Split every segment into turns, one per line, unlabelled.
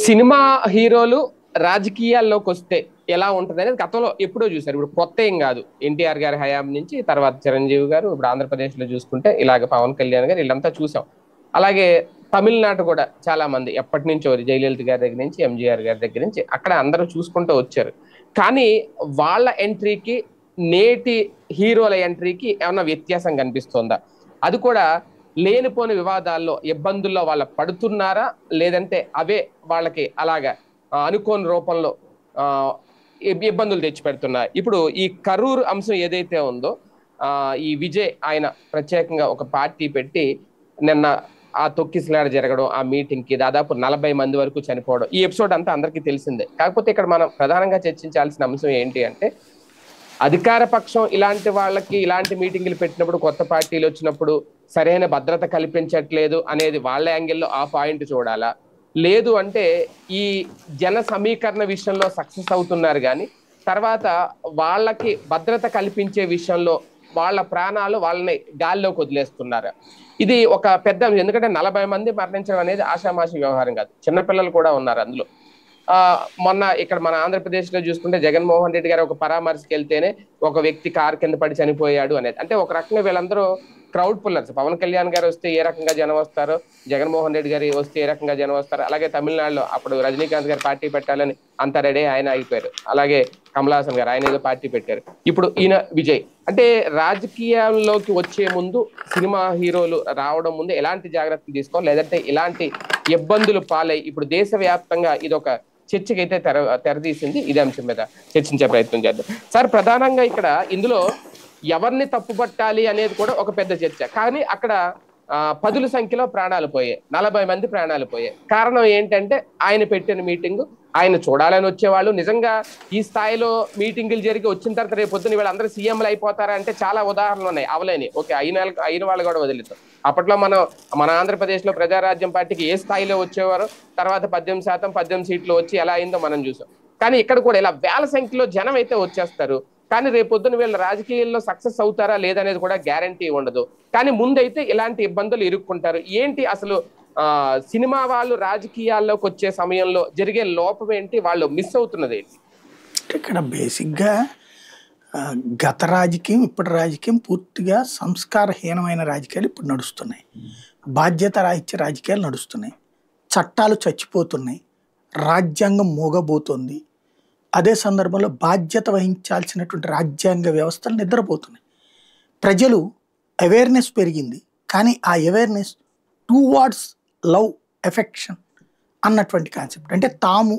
Cinema హీరోలు రాజకీయాల్లోకి వస్తే ఎలా ఉంటుంది అనేది గతంలో ఎప్పుడో చూసారు. ఇప్పుడు కొత్త ఏం కాదు. ఎన్టీఆర్ గారి హయాం నుంచి తర్వాత చిరంజీవి గారు, ఇప్పుడు ఆంధ్రప్రదేశ్ లో చూసుకుంటే ఇలాగ పవన్ కళ్యాణ్ గారు వీళ్ళంతా చూసాం. అలాగే తమిళనాడు కూడా చాలా మంది ఎప్పటి నుంచో జయలలిత గారి దగ్గర నుంచి ఎంజీఆర్ గారి దగ్గర నుంచి అక్కడ అందరూ చూసుకుంటూ వచ్చారు. కానీ వాళ్ళ ఎంట్రీకి నేటి హీరోల ఎంట్రీకి ఏమన్నా వ్యత్యాసం కనిపిస్తుందా? అది కూడా లేనిపోని వివాదాల్లో ఇబ్బందుల్లో వాళ్ళ పడుతున్నారా, లేదంటే అవే వాళ్ళకి అలాగా అనుకోని రూపంలో ఆ ఇబ్బందులు తెచ్చి పెడుతున్నాయి. ఇప్పుడు ఈ కరూర్ అంశం ఏదైతే ఉందో, ఈ విజయ్ ఆయన ప్రత్యేకంగా ఒక పార్టీ పెట్టి నిన్న ఆ తొక్కిసలాట జరగడం, ఆ మీటింగ్ కి దాదాపు 40 మంది వరకు చనిపోవడం, ఈ ఎపిసోడ్ అంతా అందరికీ తెలిసిందే. కాకపోతే ఇక్కడ మనం ప్రధానంగా చర్చించాల్సిన అంశం ఏంటి అంటే, అధికార పక్షం ఇలాంటి వాళ్ళకి ఇలాంటి మీటింగులు పెట్టినప్పుడు, కొత్త పార్టీలు వచ్చినప్పుడు సరైన భద్రత కల్పించట్లేదు అనేది వాళ్ళ యాంగిల్లో ఆ పాయింట్ చూడాలా, లేదు అంటే ఈ జన సమీకరణ విషయంలో సక్సెస్ అవుతున్నారు కానీ తర్వాత వాళ్ళకి భద్రత కల్పించే విషయంలో వాళ్ళ ప్రాణాలు వాళ్ళని గాల్లోకి వదిలేస్తున్నారు. ఇది ఒక పెద్ద, ఎందుకంటే 40 మంది మరణించడం అనేది ఆషామాషి వ్యవహారం కాదు. చిన్నపిల్లలు కూడా ఉన్నారు అందులో. మొన్న ఇక్కడ మన ఆంధ్రప్రదేశ్ లో చూసుకుంటే జగన్మోహన్ రెడ్డి గారు ఒక పరామర్శకి వెళ్తేనే ఒక వ్యక్తి కారు కింద పడి చనిపోయాడు అనేది. అంటే ఒక రకంగా వీళ్ళందరూ క్రౌడ్ పుల్లర్స్. పవన్ కళ్యాణ్ గారు వస్తే ఏ రకంగా జనం వస్తారో, జగన్మోహన్ రెడ్డి గారు వస్తే ఏ రకంగా జనం వస్తారో, అలాగే తమిళనాడులో అప్పుడు రజనీకాంత్ గారు పార్టీ పెట్టాలని అంతా రెడీ, ఆయన అయిపోయారు. అలాగే కమలాసన్ గారు ఆయన ఏదో పార్టీ పెట్టారు. ఇప్పుడు ఈయన విజయ్. అంటే రాజకీయాల్లోకి వచ్చే ముందు సినిమా హీరోలు రావడం ముందు ఎలాంటి జాగ్రత్తలు తీసుకోవాలి, లేదంటే ఇలాంటి ఇబ్బందులు పాలై ఇప్పుడు దేశవ్యాప్తంగా ఇదొక చర్చకి అయితే తెరదీసింది. ఇదే అంశం మీద చర్చించే ప్రయత్నం చేద్దాం. సార్, ప్రధానంగా ఇక్కడ ఇందులో ఎవరిని తప్పుపట్టాలి అనేది కూడా ఒక పెద్ద చర్చ. కానీ అక్కడ పదుల సంఖ్యలో ప్రాణాలు పోయాయి, 40 మంది ప్రాణాలు పోయాయి. కారణం ఏంటంటే ఆయన పెట్టిన మీటింగ్, ఆయన చూడాలని వచ్చేవాళ్ళు. నిజంగా ఈ స్థాయిలో మీటింగులు జరిగి వచ్చిన తర్వాత రేపు పొద్దున వీళ్ళందరూ సీఎంలు అయిపోతారా అంటే చాలా ఉదాహరణలు ఉన్నాయి. అవలేని ఓకే, అయిన వాళ్ళు కూడా వదిలేతాం. అప్పట్లో మన ఆంధ్రప్రదేశ్ లో ప్రజారాజ్యం పార్టీకి ఏ స్థాయిలో వచ్చేవారో, తర్వాత 18 సీట్లు వచ్చి ఎలా అయిందో మనం చూసాం. కానీ ఇక్కడ కూడా ఇలా వేల సంఖ్యలో జనం అయితే వచ్చేస్తారు. కానీ రేపొద్దున వీళ్ళు రాజకీయాల్లో సక్సెస్ అవుతారా లేదనేది కూడా గ్యారంటీ ఉండదు. కానీ ముందైతే ఇలాంటి ఇబ్బందులు ఇరుక్కుంటారు. ఏంటి అసలు సినిమా వాళ్ళు రాజకీయాల్లోకి వచ్చే సమయంలో జరిగే లోపం ఏంటి, వాళ్ళు మిస్ అవుతున్నది ఏంటి?
ఇక్కడ బేసిక్గా గత రాజకీయం ఇప్పటి రాజకీయం పూర్తిగా సంస్కారహీనమైన రాజకీయాలు ఇప్పుడు నడుస్తున్నాయి. బాధ్యత రాహిత్య రాజకీయాలు నడుస్తున్నాయి. చట్టాలు చచ్చిపోతున్నాయి, రాజ్యాంగం మోగబోతోంది. అదే సందర్భంలో బాధ్యత వహించాల్సినటువంటి రాజ్యాంగ వ్యవస్థలు నిద్రపోతున్నాయి. ప్రజలు అవేర్నెస్ పెరిగింది, కానీ ఆ అవేర్నెస్ టువార్డ్స్ లవ్, ఎఫెక్షన్ అన్నటువంటి కాన్సెప్ట్. అంటే తాము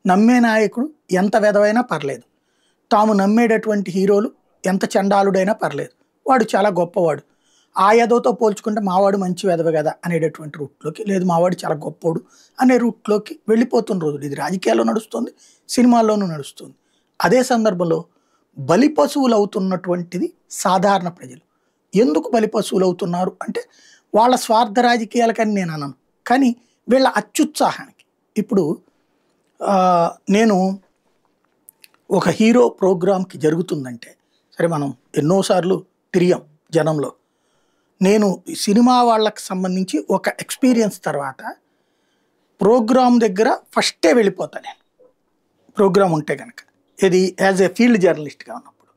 నమ్మే నాయకుడు ఎంత వెధవైనా పర్లేదు, తాము నమ్మేటటువంటి హీరోలు ఎంత చండాలుడైనా పర్లేదు, వాడు చాలా గొప్పవాడు, ఆ యదవతో పోల్చుకుంటే మావాడు మంచి వెధవ కదా అనేటటువంటి రూట్లోకి, లేదు మావాడు చాలా గొప్పోడు అనే రూట్లోకి వెళ్ళిపోతున్న రోజులు. ఇది రాజకీయాల్లో నడుస్తుంది, సినిమాల్లోనూ నడుస్తుంది. అదే సందర్భంలో బలి పశువులు అవుతున్నటువంటిది సాధారణ ప్రజలు. ఎందుకు బలి పశువులు అవుతున్నారు అంటే వాళ్ళ స్వార్థ రాజకీయాలకని నేను అనను, కానీ వీళ్ళ అత్యుత్సాహానికి. ఇప్పుడు నేను ఒక హీరో ప్రోగ్రామ్కి జరుగుతుందంటే సరే, మనం ఎన్నోసార్లు తిరిగాం జనంలో. నేను సినిమా వాళ్ళకి సంబంధించి ఒక ఎక్స్పీరియన్స్ తర్వాత ప్రోగ్రామ్ దగ్గర ఫస్టే వెళ్ళిపోతాను నేను, ప్రోగ్రామ్ ఉంటే కనుక, ఇది యాజ్ ఏ ఫీల్డ్ జర్నలిస్ట్గా ఉన్నప్పుడు.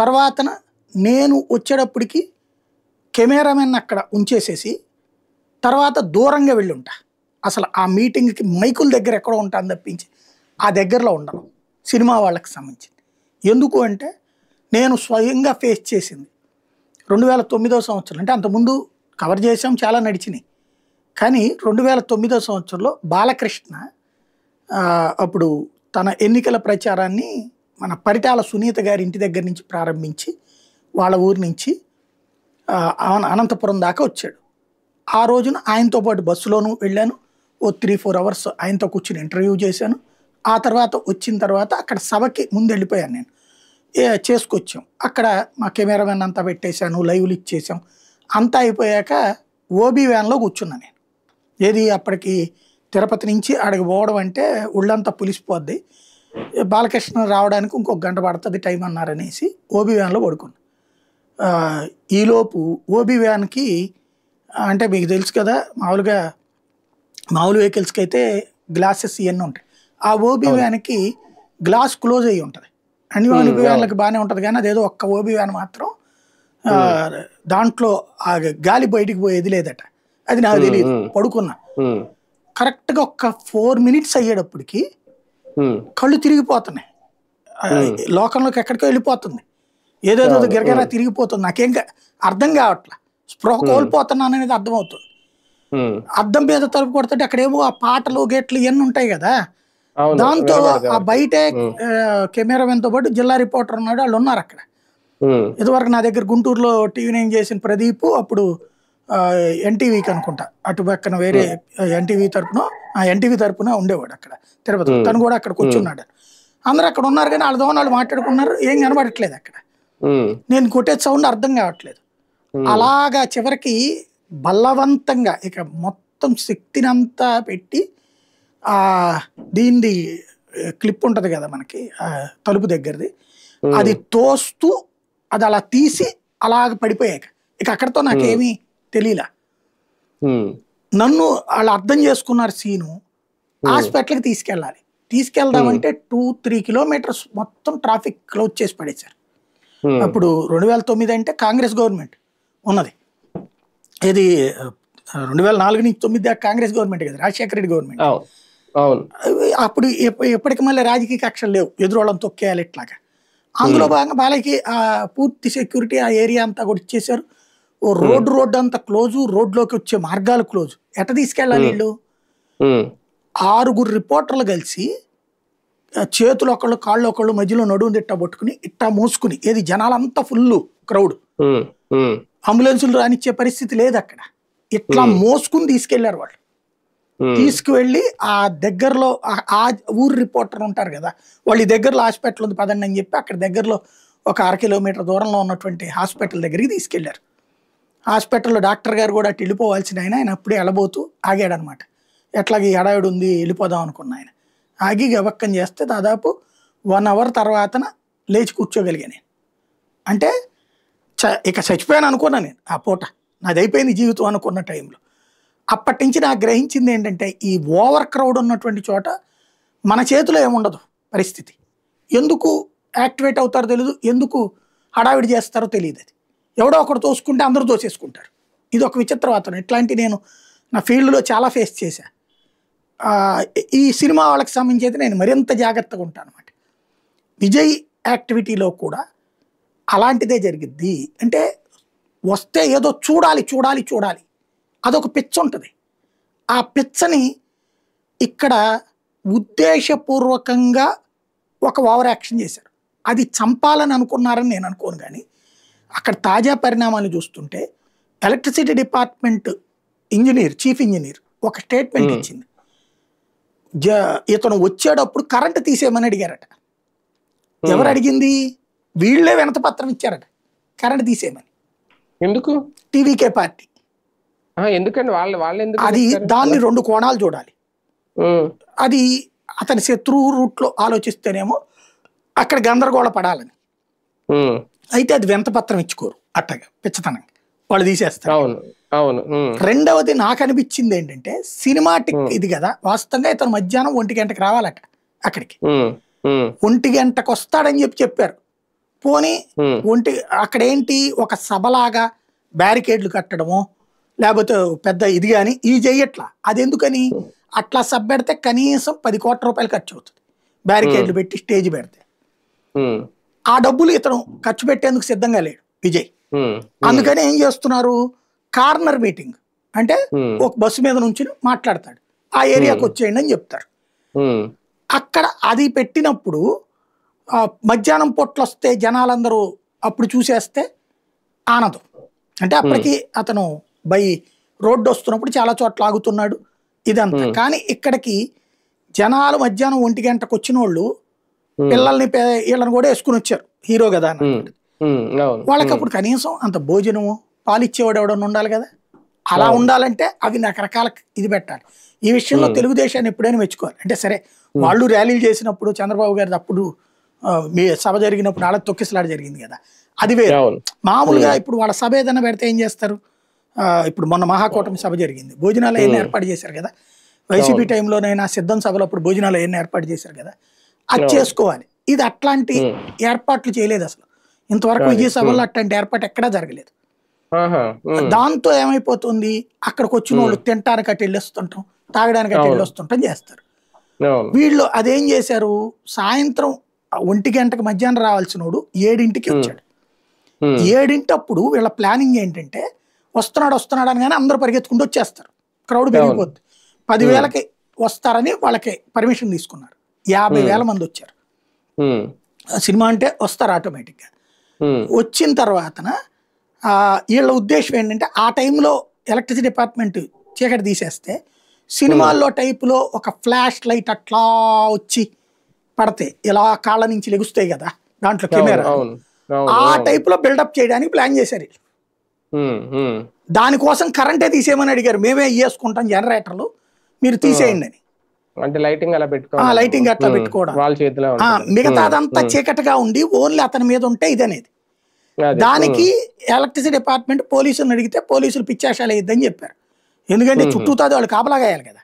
తర్వాతన నేను వచ్చేటప్పటికి కెమెరామెన్ అక్కడ ఉంచేసేసి తర్వాత దూరంగా వెళ్ళి ఉంటా. అసలు ఆ మీటింగ్కి మైకుల దగ్గర ఎక్కడో ఉంటాను తప్పించి ఆ దగ్గరలో ఉండను సినిమా వాళ్ళకి సంబంధించింది. ఎందుకు అంటే నేను స్వయంగా ఫేస్ చేసింది 2009వ సంవత్సరం. అంటే అంతకుముందు కవర్ చేసాం, చాలా నడిచినాయి. కానీ 2009వ సంవత్సరంలో బాలకృష్ణ అప్పుడు తన ఎన్నికల ప్రచారాన్ని మన పరిటాల సునీత గారి ఇంటి దగ్గర నుంచి ప్రారంభించి వాళ్ళ ఊరి నుంచి అనంతపురం దాకా వచ్చాడు. ఆ రోజున ఆయనతో పాటు బస్సులోనూ వెళ్ళాను. ఓ 3-4 అవర్స్ ఆయనతో కూర్చుని ఇంటర్వ్యూ చేశాను. ఆ తర్వాత వచ్చిన తర్వాత అక్కడ సభకి ముందు వెళ్ళిపోయాను నేను, చేసుకొచ్చాం. అక్కడ మా కెమెరామెన్ అంతా పెట్టేశాను, లైవ్లు ఇచ్చేసాం. అంతా అయిపోయాక ఓబీ వ్యాన్లో కూర్చున్నా నేను. ఏది అప్పటికి తిరుపతి నుంచి ఆడికి పోవడం అంటే ఒళ్ళంతా పులిసిపోద్ది, బాలకృష్ణ రావడానికి ఇంకొక గంట పడుతుంది టైం అన్నారనేసి ఓబీ వ్యాన్లో పడుకున్నాను. ఈలోపు ఓబీ వ్యాన్కి అంటే మీకు తెలుసు కదా, మామూలు వెహికల్స్కి అయితే గ్లాసెస్ ఇవన్నీ ఉంటాయి. ఆ ఓబీ వ్యాన్కి గ్లాస్ క్లోజ్ అయ్యి ఉంటుంది. అన్ని ఓబీ వ్యాన్లకు బాగానే ఉంటుంది కానీ అదేదో ఒక్క ఓబీ వ్యాన్ మాత్రం దాంట్లో ఆ గాలి బయటికి పోయేది లేదట. అది నాకు తెలియదు. పడుకున్నా కరెక్ట్గా ఒక్క 4 minutes అయ్యేటప్పటికి కళ్ళు తిరిగిపోతున్నాయి. లోకంలోకి ఎక్కడికో వెళ్ళిపోతుంది, ఏదేదో గిరగిరా తిరిగిపోతుంది. నాకేం అర్థం కావట్లా, స్పృహ కోల్పోతున్నాను అనేది అర్థమవుతుంది. అద్దం మీద తలుపు కొడుతుంటే అక్కడేమో ఆ పాటలు గేట్లు ఇవన్నీ ఉంటాయి కదా, దాంతో ఆ బయటే కెమెరామెన్తో పాటు జిల్లా రిపోర్టర్ ఉన్నాడు, వాళ్ళు ఉన్నారు అక్కడ. ఇదివరకు నా దగ్గర గుంటూరులో TV9 చేసిన ప్రదీప్ అప్పుడు ఎన్టీవీకి అనుకుంటా అటు పక్కన వేరే ఎన్టీవీ తరపున ఉండేవాడు అక్కడ తిరుపతి. తను కూడా అక్కడ కూర్చున్నాడు. అందరూ అక్కడ ఉన్నారు కానీ వాళ్ళ వాళ్ళు మాట్లాడుకున్నారు, ఏం కనబడట్లేదు అక్కడ. నేను కొట్టే సౌండ్ అర్థం కావట్లేదు. అలాగా చివరికి బలవంతంగా ఇక మొత్తం శక్తిని అంతా పెట్టి దీనిది క్లిప్ ఉంటుంది కదా మనకి తలుపు దగ్గరది, అది తోస్తూ అది అలా తీసి అలాగ పడిపోయాక ఇక అక్కడతో నాకేమీ తెలియలా. నన్ను వాళ్ళు అర్థం చేసుకున్నారు సీను. హాస్పిటల్కి తీసుకెళ్దామంటే 2-3 kilometers మొత్తం ట్రాఫిక్ క్లోజ్ చేసి పడేశారు. అప్పుడు 2009 అంటే కాంగ్రెస్ గవర్నమెంట్ ఉన్నది. ఇది 2004 నుంచి 2009 దాకా కాంగ్రెస్ గవర్నమెంట్ కదా, రాజశేఖర రెడ్డి గవర్నమెంట్. అప్పుడు ఎప్పటికి మళ్ళీ రాజకీయ కక్షలు లేవు, ఎదురోళ్ళని తొక్కేయాలి ఇట్లాగా. అందులో భాగంగా బాలయ్యకి పూర్తి సెక్యూరిటీ ఆ ఏరియా అంతా కూడా ఇచ్చేసారు. రోడ్డు అంతా క్లోజు, రోడ్లోకి వచ్చే మార్గాలు క్లోజు. ఎట్ట తీసుకెళ్ళాలి వీళ్ళు? 6 రిపోర్టర్లు కలిసి చేతులు ఒకళ్ళు కాళ్ళు ఒకళ్ళు మధ్యలో నడుము ఇట్టా పట్టుకుని ఇట్టా మోసుకుని, ఏది జనాలంతా ఫుల్ క్రౌడ్, అంబులెన్సులు రానిచ్చే పరిస్థితి లేదు అక్కడ, ఇట్లా మోసుకుని తీసుకెళ్లారు వాళ్ళు. తీసుకువెళ్ళి ఆ దగ్గరలో ఆ ఊరు రిపోర్టర్ ఉంటారు కదా, వాళ్ళు ఈ దగ్గరలో హాస్పిటల్ ఉంది పదండి అని చెప్పి అక్కడ దగ్గరలో ఒక 1 kilometer దూరంలో ఉన్నటువంటి హాస్పిటల్ దగ్గరికి తీసుకెళ్లారు. హాస్పిటల్లో డాక్టర్ గారు కూడా అటు వెళ్ళిపోవాల్సిన ఆయన అప్పుడే వెళ్ళబోతూ ఆగాడనమాట. ఎట్లాగే ఎడావిడి ఉంది వెళ్ళిపోదాం అనుకున్న ఆయన ఆగి గబక్కం చేస్తే దాదాపు 1 hour తర్వాతన లేచి కూర్చోగలిగా నేను. అంటే ఇక చచ్చిపోయాను అనుకున్నా నేను. ఆ పూట నాది అయిపోయింది జీవితం అనుకున్న టైంలో. అప్పటి నుంచి నాకు గ్రహించింది ఏంటంటే, ఈ ఓవర్ క్రౌడ్ ఉన్నటువంటి చోట మన చేతిలో ఏముండదు పరిస్థితి. ఎందుకు యాక్టివేట్ అవుతారో తెలియదు, ఎందుకు హడావిడి చేస్తారో తెలియదు. అది ఎవడో ఒకడు తోసుకుంటే అందరూ తోసేసుకుంటారు. ఇది ఒక విచిత్ర వాతావరణం. ఇట్లాంటి నేను నా ఫీల్డ్లో చాలా ఫేస్ చేశా. ఈ సినిమా వాళ్ళకి సంబంధించి అయితే నేను మరింత జాగ్రత్తగా ఉంటాను అనమాట. విజయ్ యాక్టివిటీలో కూడా అలాంటిదే జరిగిద్ది. అంటే వస్తే ఏదో చూడాలి అదొక పిచ్చ ఉంటుంది. ఆ పిచ్చని ఇక్కడ ఉద్దేశపూర్వకంగా ఒక ఓవర్ యాక్షన్ చేశారు. అది చంపాలని అనుకున్నారని నేను అనుకోను. కానీ అక్కడ తాజా పరిణామాలు చూస్తుంటే ఎలక్ట్రిసిటీ డిపార్ట్మెంట్ చీఫ్ ఇంజనీర్ ఒక స్టేట్మెంట్ ఇచ్చింది. ఇతను వచ్చేటప్పుడు కరెంటు తీసేయమని అడిగారట. ఎవరు అడిగింది? వీళ్ళే వినతపత్రం ఇచ్చారట కరెంటు తీసేయమని.
ఎందుకు?
TVK party.
ఎందుకండి
అది దాన్ని 2 కోణాలు చూడాలి. అది అతని శత్రువు రూట్లో ఆలోచిస్తేనేమో అక్కడ గందరగోళ పడాలని, అయితే అది వినతపత్రం ఇచ్చుకోరు అట్టగా పిచ్చతనంగా వాళ్ళు తీసేస్తారు. రెండవది నాకు అనిపించింది ఏంటంటే, సినిమాటిక్ ఇది కదా, వాస్తవంగా ఇతను మధ్యాహ్నం 1 గంటకు రావాలట అక్కడికి. 1 గంటకు వస్తాడని చెప్పారు. పోనీ అక్కడ ఏంటి, ఒక సభలాగా బ్యారికేడ్లు కట్టడము లేకపోతే పెద్ద ఇది కానీ ఇది చెయ్యట్లా. అది ఎందుకని? అట్లా సబ్ పెడితే కనీసం 10 కోట్ల రూపాయలు ఖర్చు అవుతుంది బ్యారికేడ్లు పెట్టి స్టేజ్ పెడితే. ఆ డబ్బులు ఇతను ఖర్చు పెట్టేందుకు సిద్ధంగా లేడు విజయ్. అందుకని ఏం చేస్తున్నారు, కార్నర్ మీటింగ్ అంటే ఒక బస్సు మీద నుంచి మాట్లాడతాడు, ఆ ఏరియాకి వచ్చేయండి అని చెప్తారు. అక్కడ అది పెట్టినప్పుడు మధ్యాహ్నం పొట్లు వస్తే జనాలందరూ అప్పుడు చూసేస్తే ఆనందం. అంటే అప్పటికి అతను రోడ్డు వస్తున్నప్పుడు చాలా చోట్ల ఆగుతున్నాడు ఇదంతా. కానీ ఇక్కడికి జనాలు మధ్యాహ్నం 1 గంటకు వచ్చిన వాళ్ళు పిల్లల్ని వీళ్ళని కూడా వేసుకుని వచ్చారు, హీరో కదా అన్నట్టు. వాళ్ళకి అప్పుడు కనీసం అంత భోజనము పాలిచ్చేవాడు ఎవడన్నా ఉండాలి కదా. అలా ఉండాలంటే అవి రకరకాల ఇది పెట్టాలి. ఈ విషయంలో తెలుగుదేశాన్ని ఎప్పుడైనా మెచ్చుకోవాలి. అంటే సరే వాళ్ళు ర్యాలీలు చేసినప్పుడు చంద్రబాబు గారి అప్పుడు మీ సభ జరిగినప్పుడు వాళ్ళ తొక్కిసలాట జరిగింది కదా, అది వేరు. మామూలుగా ఇప్పుడు వాళ్ళ సభ ఏదైనా పెడితే ఏం చేస్తారు, ఇప్పుడు మొన్న మహాకూటమి సభ జరిగింది, భోజనాలు ఏమైనా ఏర్పాటు చేశారు కదా, వైసీపీ టైంలోనైనా సిద్ధం సభలో అప్పుడు భోజనాలు ఏమైనా ఏర్పాటు చేశారు కదా, అది చేసుకోవాలి. ఇది అట్లాంటి ఏర్పాట్లు చేయలేదు అసలు ఇంతవరకు. విజయ సభలో అట్లాంటి ఏర్పాటు ఎక్కడా జరగలేదు. దాంతో ఏమైపోతుంది, అక్కడికి వచ్చిన వాళ్ళు తినడానికి అటు వెళ్ళొస్తుంటాం, తాగడానికి అటు వెళ్ళొస్తుంటాం చేస్తారు. వీళ్ళు అదేం చేశారు, సాయంత్రం 1 గంటకు మధ్యాహ్నం రావాల్సిన వాడు 7ంటికి వచ్చాడు. 7ంటప్పుడు వీళ్ళ ప్లానింగ్ ఏంటంటే వస్తున్నాడు అని కానీ అందరూ పరిగెత్తుకుంటూ వచ్చేస్తారు, క్రౌడ్ పెరిగిపోద్ది. 10,000కి వస్తారని వాళ్ళకి పర్మిషన్ తీసుకున్నారు. 50,000 మంది వచ్చారు. సినిమా అంటే వస్తారు ఆటోమేటిక్గా. వచ్చిన తర్వాతన వీళ్ళ ఉద్దేశం ఏంటంటే ఆ టైంలో ఎలక్ట్రిసిటీ డిపార్ట్మెంట్ చీకటి తీసేస్తే సినిమాల్లో టైపులో ఒక ఫ్లాష్ లైట్ అట్లా వచ్చి పడితే ఇలా కాళ్ళ నుంచి లెగుస్తాయి కదా దాంట్లో కెమెరా, ఆ టైపులో బిల్డప్ చేయడానికి ప్లాన్ చేశారు. దానికోసం కరెంటే తీసేయమని అడిగారు. మేమే వేసుకుంటాం జనరేటర్లు, మీరు తీసేయండి అని.
అంటే లైటింగ్ అలా
లైటింగ్ అట్లా పెట్టుకోవడం, మిగతా అదంతా చీకటిగా ఉండి ఓన్లీ అతని మీద ఉంటే ఇదనేది. దానికి ఎలక్ట్రిసిటీ డిపార్ట్మెంట్ పోలీసులను అడిగితే పోలీసులు పిచ్చాశాలు వేయద్దని చెప్పారు. ఎందుకంటే చుట్టూతాది వాళ్ళు కాపలాగాయాలి కదా,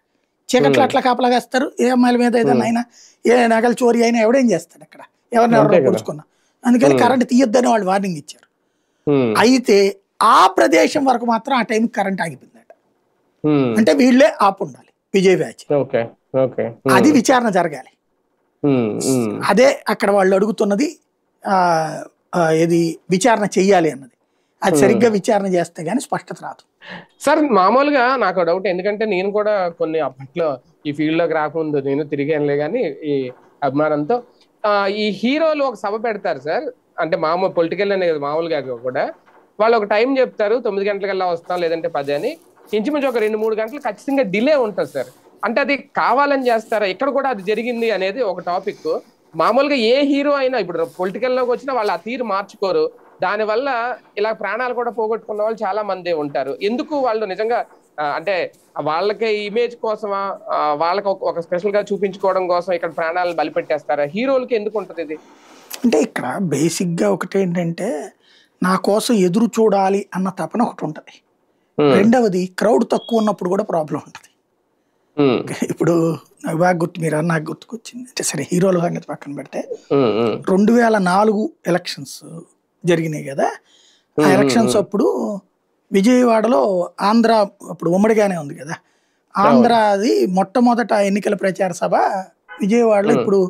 చీకట్లో అట్లా కాపలాగేస్తారు. ఏ అమ్మాయిల మీద ఏదైనా అయినా, ఏ నగలు చోరీ అయినా ఎవడేం చేస్తాడు అక్కడ, ఎవరిని పొడుచుకున్నా. అందుకని కరెంట్ తీయొద్దని వాళ్ళు వార్నింగ్ ఇచ్చారు. అయితే ఆ ప్రదేశం వరకు మాత్రం ఆ టైంకి కరెంట్ ఆగిపోయిందట. అంటే వీళ్ళే ఆపుండాలి విజయ్ బ్యాచ్, అది విచారణ జరగాలి. అదే అక్కడ వాళ్ళు అడుగుతున్నది, ఏది విచారణ చెయ్యాలి అన్నది. అది సరిగ్గా విచారణ చేస్తే గానీ స్పష్టత రాదు.
సార్ మామూలుగా నాకు డౌట్, ఎందుకంటే నేను కూడా కొన్ని అప్పట్లో ఈ ఫీల్డ్ లోకి రాకముందు నేను తిరిగానులే కానీ ఈ అభిమానంతో, ఈ హీరోలు ఒక సభ పెడతారు సార్, అంటే మామూలు పొలిటికల్ అనే మామూలుగా కూడా వాళ్ళు ఒక టైం చెప్తారు, 9 గంటలకల్లా వస్తాం లేదంటే 10 అని. ఇంచుమించు ఒక 2-3 గంటలు ఖచ్చితంగా డిలే ఉంటుంది సార్. అంటే అది కావాలని చేస్తారా? ఇక్కడ కూడా అది జరిగింది అనేది ఒక టాపిక్. మామూలుగా ఏ హీరో అయినా ఇప్పుడు పొలిటికల్లోకి వచ్చినా వాళ్ళు ఆ తీరు మార్చుకోరు. దానివల్ల ఇలా ప్రాణాలు కూడా పోగొట్టుకున్న వాళ్ళు చాలా మంది ఉంటారు. ఎందుకు వాళ్ళు నిజంగా అంటే వాళ్ళకి ఇమేజ్ కోసమా, వాళ్ళకి ఒక స్పెషల్ గా చూపించుకోవడం కోసం ఇక్కడ ప్రాణాలను బలిపెట్టేస్తారా? హీరోలకి ఎందుకు ఉంటుంది ఇది?
అంటే ఇక్కడ బేసిక్ గా ఒకటి ఏంటంటే, నా కోసం ఎదురు చూడాలి అన్న తపన ఒకటి ఉంటది. రెండవది క్రౌడ్ తక్కువ ఉన్నప్పుడు కూడా ప్రాబ్లం ఉంటది. ఇప్పుడు నాకు బాగా గుర్తు, మీరు నాకు గుర్తుకొచ్చింది అంటే, సరే హీరోల సంగతి పక్కన పెడితే 2004 ఎలక్షన్స్ జరిగినాయి కదా. ఆ ఎలక్షన్స్ అప్పుడు విజయవాడలో ఆంధ్ర అప్పుడు ఉమ్మడిగానే ఉంది కదా, ఆంధ్రాది మొట్టమొదట ఎన్నికల ప్రచార సభ విజయవాడలో. ఇప్పుడు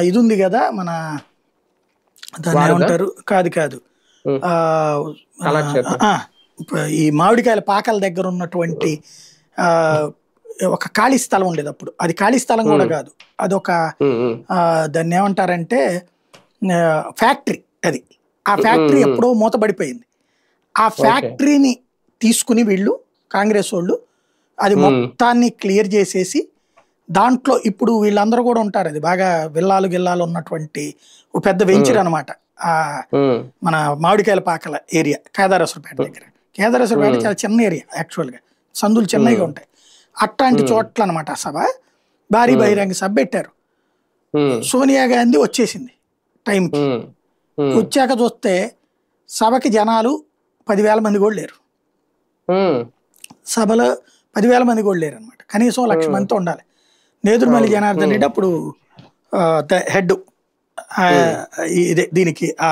ఇది ఉంది కదా మన దాన్ని ఏమంటారు, కాదు ఈ మామిడికాయల పాకల దగ్గర ఉన్నటువంటి ఒక ఖాళీ స్థలం ఉండేది అప్పుడు. అది ఖాళీ స్థలం కూడా కాదు, అదొక దాన్ని ఏమంటారంటే ఫ్యాక్టరీ. అది ఆ ఫ్యాక్టరీ ఎప్పుడో మూతబడిపోయింది. ఆ ఫ్యాక్టరీని తీసుకుని వీళ్ళు కాంగ్రెస్ వాళ్ళు అది మొత్తాన్ని క్లియర్ చేసేసి దాంట్లో ఇప్పుడు వీళ్ళందరూ కూడా ఉంటారు. అది బాగా గిల్లాలు ఉన్నటువంటి ఒక పెద్ద వెంచర్ అనమాట. మన మామిడికాయల పాకల ఏరియా కేదారేశ్వరపేట దగ్గర. కేదారేశ్వరపేట చాలా చిన్న ఏరియా యాక్చువల్గా, సందులు చిన్నగా ఉంటాయి. అట్లాంటి చోట్ల అనమాట ఆ సభ. భారీ బహిరంగ సభ పెట్టారు. సోనియా గాంధీ వచ్చేసింది టైంకి. వచ్చాక చూస్తే సభకి జనాలు 10,000 మంది కూడా లేరు. సభలో 10,000 మంది కూడా లేరు అనమాట. కనీసం 1,00,000 మందితో ఉండాలి. నేదురుమల్లి జనార్దన్ రెడ్డి అప్పుడు హెడ్, దీనికి ఆ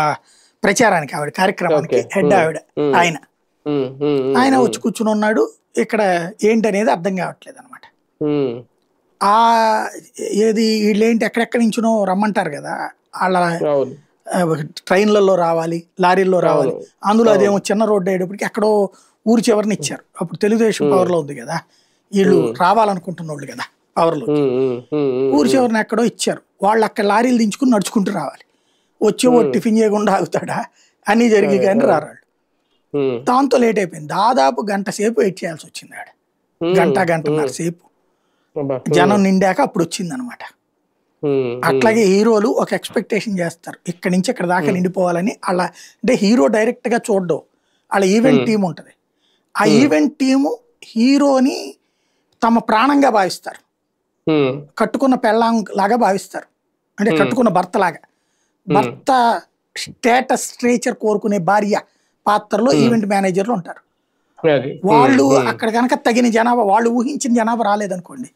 ప్రచారానికి ఆవిడ కార్యక్రమానికి హెడ్ ఆవిడ. ఆయన వచ్చి కూర్చుని ఉన్నాడు. ఇక్కడ ఏంటనేది అర్థం కావట్లేదు అనమాట. ఏది వీళ్ళేంటి ఎక్కడెక్కడి నుంచినో రమ్మంటారు కదా, వాళ్ళ ట్రైన్లలో రావాలి, లారీల్లో రావాలి. అందులో అదేమో చిన్న రోడ్డు అయ్యేటప్పటికి ఎక్కడో ఊరి చివరిని ఇచ్చారు. అప్పుడు తెలుగుదేశం పవర్లో ఉంది కదా, వీళ్ళు రావాలనుకుంటున్న వాళ్ళు కదా పవర్లో. ఊరి చివరిని ఎక్కడో ఇచ్చారు. వాళ్ళు అక్కడ లారీలు దించుకుని నడుచుకుంటూ రావాలి. వచ్చి టిఫిన్ చేయకుండా ఆగుతాడా, అన్నీ జరిగి కానీ రారాళ్ళు. దాంతో లేట్ అయిపోయింది. దాదాపు 1 గంట సేపు వెయిట్ చేయాల్సి వచ్చింది. ఆడ గంటన్నర సేపు జనం నిండాక అప్పుడు వచ్చింది అనమాట. అట్లాగే హీరోలు ఒక ఎక్స్పెక్టేషన్ చేస్తారు, ఇక్కడి నుంచి ఇక్కడ దాకా నిండిపోవాలని. అలా అంటే హీరో డైరెక్ట్ గా చూడడం, వాళ్ళ ఈవెంట్ టీం ఉంటది. ఆ ఈవెంట్ టీము హీరోని తమ ప్రాణంగా భావిస్తారు, కట్టుకున్న పెళ్ళాం లాగా భావిస్తారు. అంటే కట్టుకున్న భర్త లాగా, భర్త స్టేటస్ స్ట్రేచర్ కోరుకునే భార్య పాత్రలో ఈవెంట్ మేనేజర్లు ఉంటారు. వాళ్ళు అక్కడ కనుక తగిన జనాభా, వాళ్ళు ఊహించిన జనాభా రాలేదనుకోండి,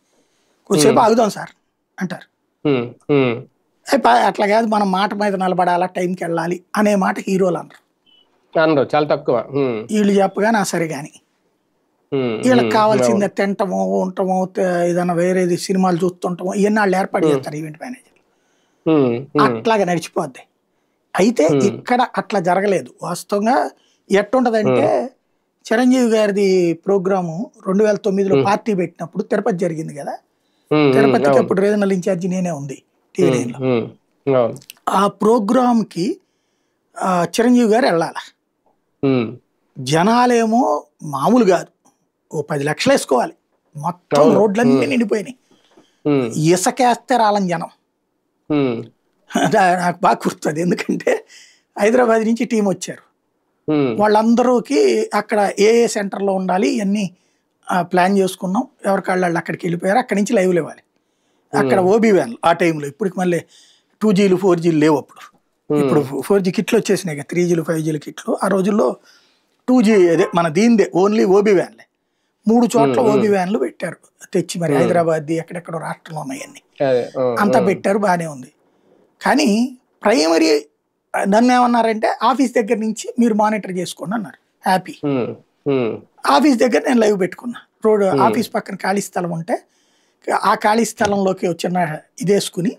కొద్దిసేపు ఆగుదాం సార్ అంటారు. అట్లా కాదు, మనం మాట మీద నిలబడాలా, టైంకి వెళ్ళాలి అనే మాట హీరోలు అన్నారు.
చాలా తక్కువ.
వీళ్ళు చెప్పగా నా సరే గాని, వీళ్ళకి కావాల్సిందే తింటమో ఉండటమో ఏదైనా వేరేది సినిమాలు చూస్తుంటామో ఇవన్నీ వాళ్ళు ఏర్పాటు చేస్తారు ఈవెంట్ మేనేజర్. అట్లాగా నడిచిపోద్ది. అయితే ఇక్కడ అట్లా జరగలేదు. వాస్తవంగా ఎట్టుంటదంటే, చిరంజీవి గారిది ప్రోగ్రాము 2009లో పార్టీ పెట్టినప్పుడు తిరుపతి జరిగింది కదా, తిరుపతికి అప్పుడు రీజనల్ ఇన్ఛార్జి నేనే ఉంది టీవీలో. ఆ ప్రోగ్రామ్ కి చిరంజీవి గారు వెళ్ళాలి. జనాలేమో మామూలు కాదు, ఓ 10 లక్షలు వేసుకోవాలి. మొత్తం రోడ్లన్నీ నిండిపోయినాయి. ఇసకేస్తే రాలని జనం. నాకు బాగా గుర్తుంది, ఎందుకంటే హైదరాబాద్ నుంచి టీం వచ్చారు. వాళ్ళందరూకి అక్కడ ఏ సెంటర్లో ఉండాలి ఇవన్నీ ప్లాన్ చేసుకున్నాం. ఎవరికాళ్ళు వాళ్ళు అక్కడికి వెళ్ళిపోయారు. అక్కడి నుంచి లైవ్లు ఇవ్వాలి. అక్కడ ఓబీ వ్యాన్లు ఆ టైంలో, ఇప్పటికి మళ్ళీ 2Gలు 4Gలు లేవు అప్పుడు. ఇప్పుడు 4G కిట్లు వచ్చేసినాయి కదా, 3Gలు 5Gలు కిట్లు. ఆ రోజుల్లో 2G అదే మన దీనిదే ఓన్లీ ఓబీ వ్యాన్లే. 3 చోట్ల ఓబీ వ్యాన్లు పెట్టారు తెచ్చి, మరి హైదరాబాద్ ఎక్కడెక్కడో రాష్ట్రంలో ఉన్నాయన్నీ అంతా పెట్టారు, బాగానే ఉంది. కానీ ప్రైమరీ నన్ను ఏమన్నారంటే, ఆఫీస్ దగ్గర నుంచి మీరు మానిటర్ చేసుకోండి అన్నారు. హ్యాపీ. ఆఫీస్ దగ్గర నేను లైవ్ పెట్టుకున్నా. రోడ్ ఆఫీస్ పక్కన ఖాళీ స్థలం ఉంటే ఆ ఖాళీ స్థలంలోకి వచ్చిన ఇది వేసుకుని,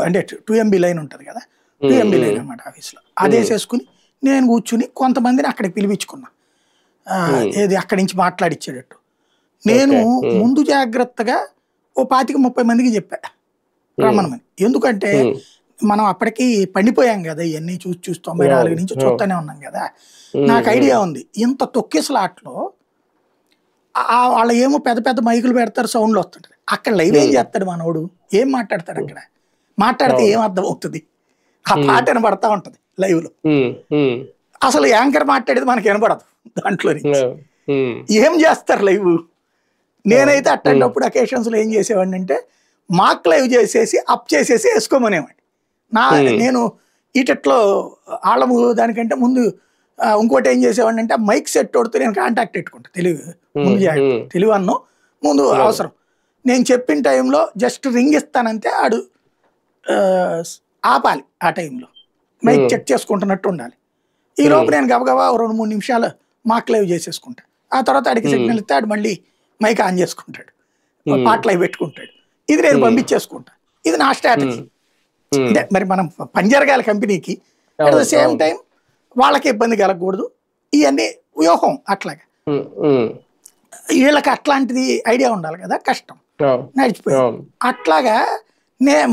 అంటే 2MB లైన్ ఉంటుంది కదా, 2MB లైన్ అనమాట ఆఫీస్లో, అది వేసేసుకుని నేను కూర్చుని కొంతమందిని అక్కడికి పిలిపించుకున్నా. ఏది అక్కడి నుంచి మాట్లాడిచ్చేటట్టు. నేను ముందు జాగ్రత్తగా ఓ 25-30 మందికి చెప్పా రమ్మనమని. ఎందుకంటే మనం అప్పటికి పండిపోయాం కదా, ఇవన్నీ చూసి 94 నుంచి చూస్తూనే ఉన్నాం కదా. నాకు ఐడియా ఉంది, ఇంత తొక్కేసలాట్లో వాళ్ళ ఏమో పెద్ద పెద్ద మైకులు పెడతారు, సౌండ్లు వస్తుంటది. అక్కడ లైవ్ ఏం చేస్తాడు మనోడు, ఏం మాట్లాడతాడు అక్కడ? మాట్లాడితే ఏం అర్థం అవుతుంది? ఆ పాట వినబడతా ఉంటది లైవ్ లో. అసలు యాంకర్ మాట్లాడేది మనకి వినపడదు దాంట్లో నుంచి. ఏం చేస్తారు లైవ్? నేనైతే అట్టేటప్పుడు అకేషన్స్ లో ఏం చేసేవాడిని అంటే, మాక్ లైవ్ చేసేసి అప్ చేసేసి వేసుకోమనేవాడిని. నేను ఈటట్లో ఆళ్ళము దానికంటే ముందు ఇంకోటి ఏం చేసేవాడిని అంటే, మైక్ సెట్ కొడుతూ నేను కాంటాక్ట్ పెట్టుకుంటా. తెలివి అన్ను ముందు అవసరం. నేను చెప్పిన టైంలో జస్ట్ రింగ్ ఇస్తానంతే, ఆడు ఆపాలి. ఆ టైంలో మైక్ చెక్ చేసుకుంటున్నట్టు ఉండాలి. ఈ లోపు నేను గబగబా 2-3 నిమిషాలు మాక్ లైవ్ చేసేసుకుంటా. ఆ తర్వాత ఆడికి సిగ్నల్ ఇస్తే ఆడు మళ్ళీ మైక్ ఆన్ చేసుకుంటాడు, పాట లైవ్ పెట్టుకుంటాడు. ఇది నేను పంపించేసుకుంటా. ఇది నా స్ట్రాటజీ. అంటే మరి మనం పని జరగాలి కంపెనీకి, అట్ ద సేమ్ టైం వాళ్ళకి ఇబ్బంది కలగకూడదు. ఇవన్నీ వ్యూహం. అట్లాగా వీళ్ళకి అట్లాంటిది ఐడియా ఉండాలి కదా, కష్టం నడిచిపోయింది. అట్లాగా